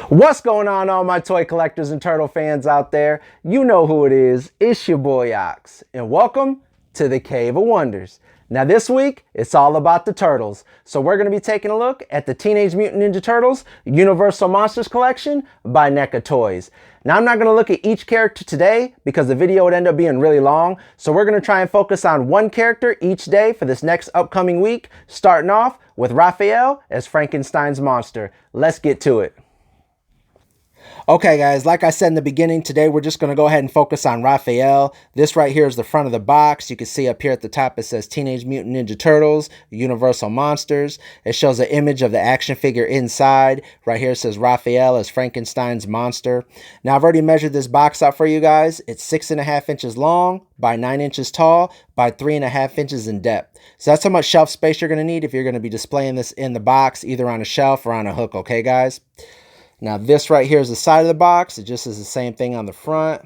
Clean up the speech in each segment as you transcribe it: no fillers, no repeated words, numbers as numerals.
What's going on, all my toy collectors and turtle fans out there? You know who it is. It's your boy Ox, and welcome to the Cave of Wonders. Now this week, it's all about the turtles. So we're going to be taking a look at the Teenage Mutant Ninja Turtles Universal Monsters Collection by Neca Toys. Now I'm not going to look at each character today because the video would end up being really long. So we're going to try and focus on one character each day for this next upcoming week, starting off with Raphael as Frankenstein's monster. Let's get to it. Okay guys, like I said in the beginning, today we're just going to go ahead and focus on Raphael. This right here is the front of the box. You can see up here at the top it says Teenage Mutant Ninja Turtles, Universal Monsters. It shows an image of the action figure inside. Right here it says Raphael as Frankenstein's monster. Now I've already measured this box out for you guys. It's 6.5 inches long by 9 inches tall by 3.5 inches in depth. So that's how much shelf space you're going to need if you're going to be displaying this in the box, either on a shelf or on a hook, okay guys? Now this right here is the side of the box. It just is the same thing on the front.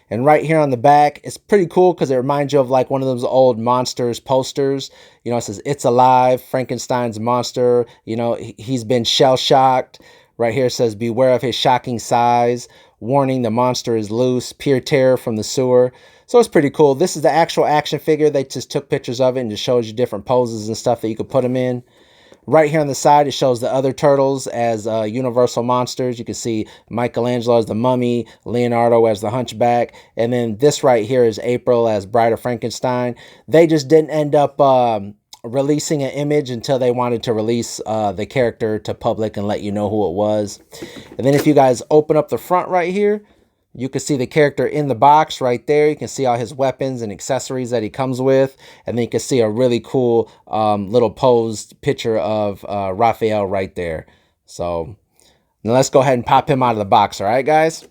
And right here on the back, it's pretty cool because it reminds you of like one of those old Monsters posters. You know, it says, "It's alive, Frankenstein's monster." You know, he's been shell-shocked. Right here it says, "Beware of his shocking size. Warning, the monster is loose. Pure terror from the sewer." So it's pretty cool. This is the actual action figure. They just took pictures of it and just shows you different poses and stuff that you could put them in. Right here on the side, it shows the other turtles as Universal Monsters. You can see Michelangelo as the Mummy, Leonardo as the Hunchback, and then this right here is April as Bride of Frankenstein. They just didn't end up releasing an image until they wanted to release the character to public and let you know who it was. And then if you guys open up the front right here, you can see the character in the box right there. You can see all his weapons and accessories that he comes with. And then you can see a really cool little posed picture of Raphael right there. So now let's go ahead and pop him out of the box. All right, guys?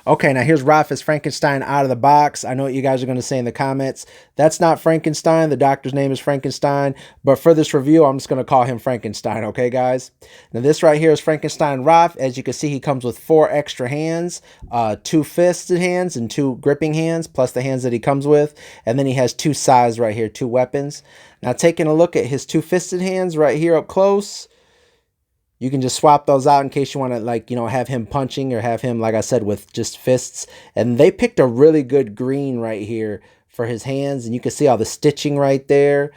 Okay, now here's Raph as Frankenstein out of the box. I know what you guys are going to say in the comments. That's not Frankenstein. The doctor's name is Frankenstein. But for this review, I'm just going to call him Frankenstein. Okay, guys? Now this right here is Frankenstein Raph. As you can see, he comes with 4 extra hands, 2 fisted hands and 2 gripping hands, plus the hands that he comes with. And then he has 2 sides right here, 2 weapons. Now taking a look at his 2 fisted hands right here up close, you can just swap those out in case you want to, like, you know, have him punching or have him, like I said, with just fists. And they picked a really good green right here for his hands. And you can see all the stitching right there.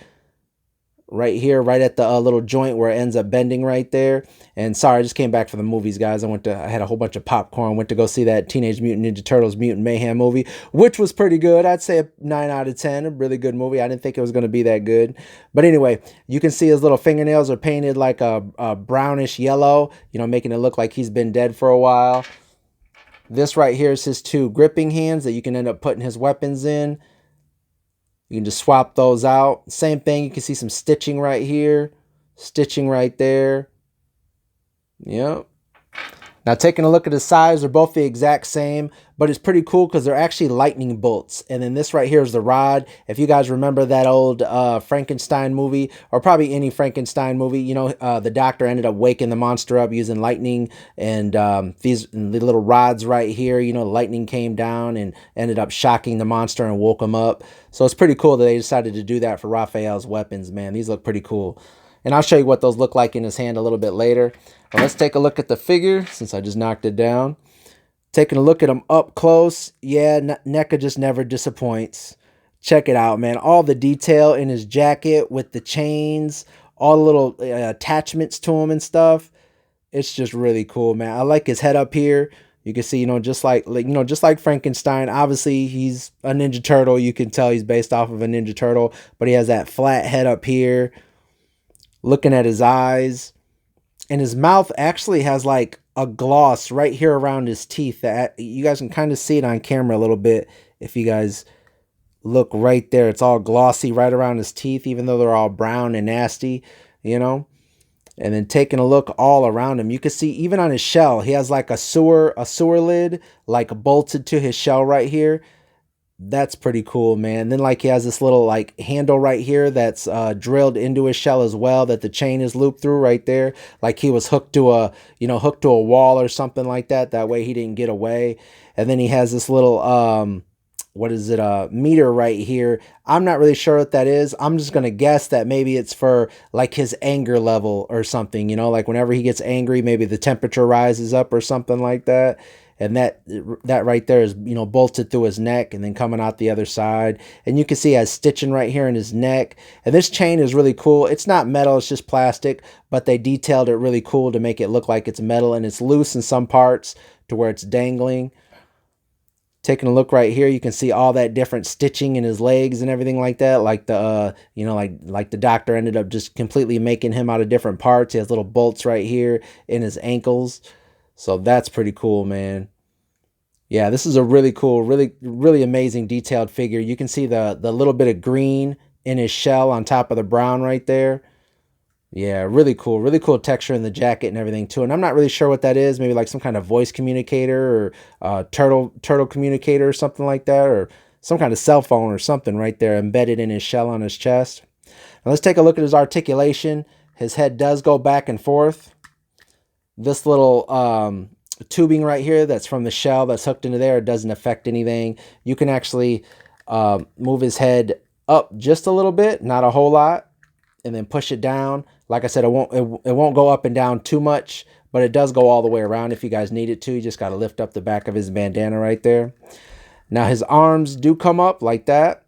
Right here, right at the little joint where it ends up bending right there. And sorry, I just came back from the movies, guys. I had a whole bunch of popcorn. Went to go see that Teenage Mutant Ninja Turtles Mutant Mayhem movie, which was pretty good. I'd say a 9 out of 10, a really good movie. I didn't think it was going to be that good. But anyway, you can see his little fingernails are painted like a brownish yellow, you know, making it look like he's been dead for a while. This right here is his 2 gripping hands that you can end up putting his weapons in. You can just swap those out. Same thing. You can see some stitching right here. Stitching right there. Yep. Now taking a look at the size, they're both the exact same, but it's pretty cool because they're actually lightning bolts. And then this right here is the rod. If you guys remember that old Frankenstein movie, or probably any Frankenstein movie, you know, the doctor ended up waking the monster up using lightning, and the little rods right here, you know, lightning came down and ended up shocking the monster and woke him up. So it's pretty cool that they decided to do that for Raphael's weapons, man. These look pretty cool. And I'll show you what those look like in his hand a little bit later. But let's take a look at the figure, since I just knocked it down. Taking a look at him up close. Yeah, Neca just never disappoints. Check it out, man. All the detail in his jacket with the chains, all the little attachments to him and stuff. It's just really cool, man. I like his head up here. You can see, you know, just like Frankenstein. Obviously, he's a Ninja Turtle. You can tell he's based off of a Ninja Turtle. But he has that flat head up here. Looking at his eyes, and his mouth actually has like a gloss right here around his teeth that you guys can kind of see it on camera a little bit. If you guys look right there, it's all glossy right around his teeth, even though they're all brown and nasty, you know. And then taking a look all around him, you can see even on his shell, he has like a sewer lid like bolted to his shell right here. That's pretty cool, man. Then like he has this little like handle right here that's drilled into his shell as well, that the chain is looped through right there, like he was hooked to a, you know, hooked to a wall or something like that. That way he didn't get away. And then he has this little what is it, a meter right here. I'm not really sure what that is. I'm just gonna guess that maybe it's for like his anger level or something, you know, like whenever he gets angry, maybe the temperature rises up or something like that. And that right there is, you know, bolted through his neck and then coming out the other side. And you can see he has stitching right here in his neck. And this chain is really cool. It's not metal, it's just plastic, but they detailed it really cool to make it look like it's metal, and it's loose in some parts to where it's dangling. Taking a look right here, you can see all that different stitching in his legs and everything like that. Like the, you know, like the doctor ended up just completely making him out of different parts. He has little bolts right here in his ankles. So that's pretty cool, man. Yeah, this is a really cool, really amazing detailed figure. You can see the little bit of green in his shell on top of the brown right there. Yeah, really cool texture in the jacket and everything too. And I'm not really sure what that is. Maybe like some kind of voice communicator or turtle communicator or something like that, or some kind of cell phone or something right there embedded in his shell on his chest. Now let's take a look at his articulation. His head does go back and forth. This little tubing right here that's from the shell that's hooked into there, it doesn't affect anything. You can actually move his head up just a little bit, not a whole lot, and then push it down. Like I said, it won't go up and down too much, but it does go all the way around if you guys need it to. You just got to lift up the back of his bandana right there. Now his arms do come up like that.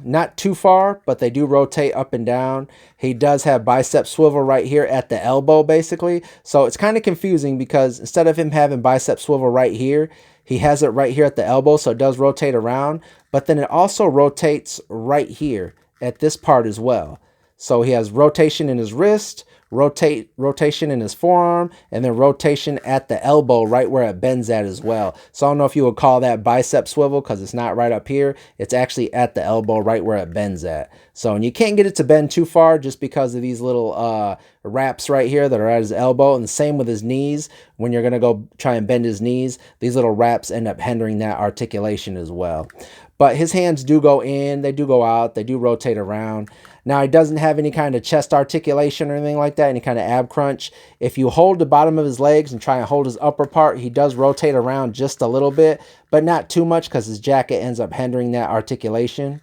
Not too far, but they do rotate up and down. He does have bicep swivel right here at the elbow, basically. So it's kind of confusing because instead of him having bicep swivel right here, he has it right here at the elbow, so it does rotate around. But then it also rotates right here at this part as well. So he has rotation in his wrist, rotation in his forearm, and then rotation at the elbow right where it bends at as well. So I don't know if you would call that bicep swivel because it's not right up here. It's actually at the elbow right where it bends at. So, and you can't get it to bend too far just because of these little wraps right here that are at his elbow. And the same with his knees. When you're going to go try and bend his knees, these little wraps end up hindering that articulation as well. But his hands do go in, they do go out, they do rotate around. Now, he doesn't have any kind of chest articulation or anything like that, any kind of ab crunch. If you hold the bottom of his legs and try and hold his upper part, he does rotate around just a little bit, but not too much because his jacket ends up hindering that articulation.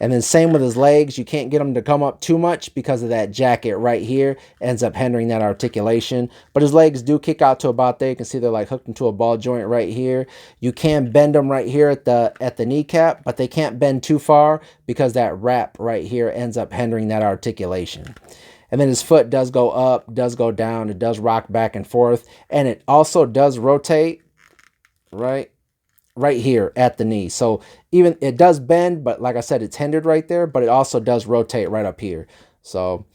And then same with his legs. You can't get him to come up too much because of that jacket right here. Ends up hindering that articulation. But his legs do kick out to about there. You can see they're like hooked into a ball joint right here. You can bend them right here at the kneecap, but they can't bend too far because that wrap right here ends up hindering that articulation. And then his foot does go up, does go down. It does rock back and forth. And it also does rotate right here at the knee. So even it does bend, but like I said, it's hindered right there, but it also does rotate right up here. So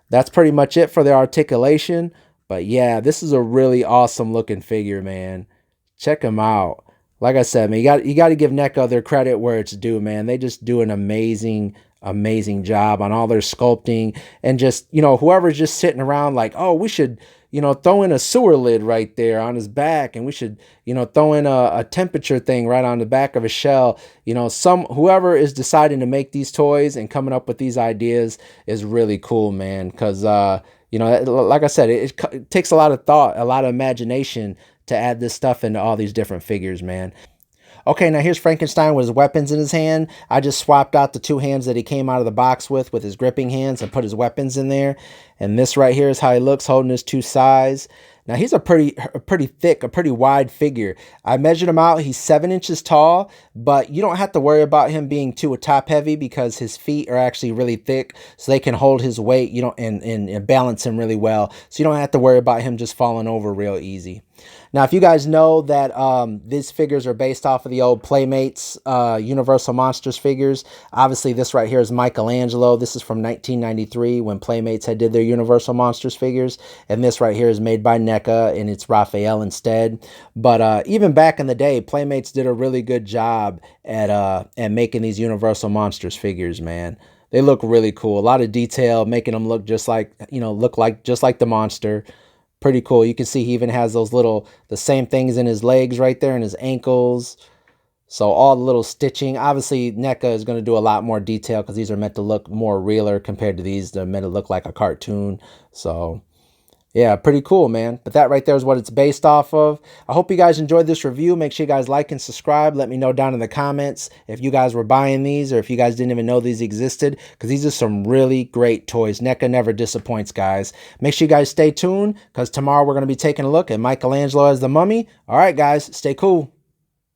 that's pretty much it for the articulation. But yeah, this is a really awesome looking figure, man. Check him out. Like I said, man, you got to give Neca their credit where it's due, man. They just do an amazing job on all their sculpting, and just, you know, whoever's just sitting around like, oh, we should, you know, throw in a sewer lid right there on his back, and we should, you know, throw in a temperature thing right on the back of his shell. You know, whoever is deciding to make these toys and coming up with these ideas is really cool, man. Because you know, like I said, it takes a lot of thought, a lot of imagination to add this stuff into all these different figures, man. Okay, now here's Frankenstein with his weapons in his hand. I just swapped out the two hands that he came out of the box with his gripping hands and put his weapons in there. And this right here is how he looks holding his two sides. Now he's a pretty thick, a pretty wide figure. I measured him out. He's 7 inches tall, but you don't have to worry about him being too top heavy because his feet are actually really thick, so they can hold his weight, you know, and balance him really well. So you don't have to worry about him just falling over real easy. Now, if you guys know that these figures are based off of the old Playmates Universal Monsters figures, obviously this right here is Michelangelo. This is from 1993 when Playmates had did their Universal Monsters figures, and this right here is made by Neca, and it's Raphael instead. But even back in the day, Playmates did a really good job at making these Universal Monsters figures, man. They look really cool. A lot of detail, making them look just like, you know, just like the monster. Pretty cool. You can see he even has the same things in his legs right there and his ankles. So all the little stitching. Obviously, Neca is going to do a lot more detail because these are meant to look more realer compared to these. They're meant to look like a cartoon. So Yeah, pretty cool, man. But that right there is what it's based off of. I hope you guys enjoyed this review. Make sure you guys like and subscribe. Let me know down in the comments if you guys were buying these or if you guys didn't even know these existed, because these are some really great toys. Neca never disappoints, guys. Make sure you guys stay tuned, because tomorrow we're going to be taking a look at Michelangelo as the Mummy. All right, guys, stay cool.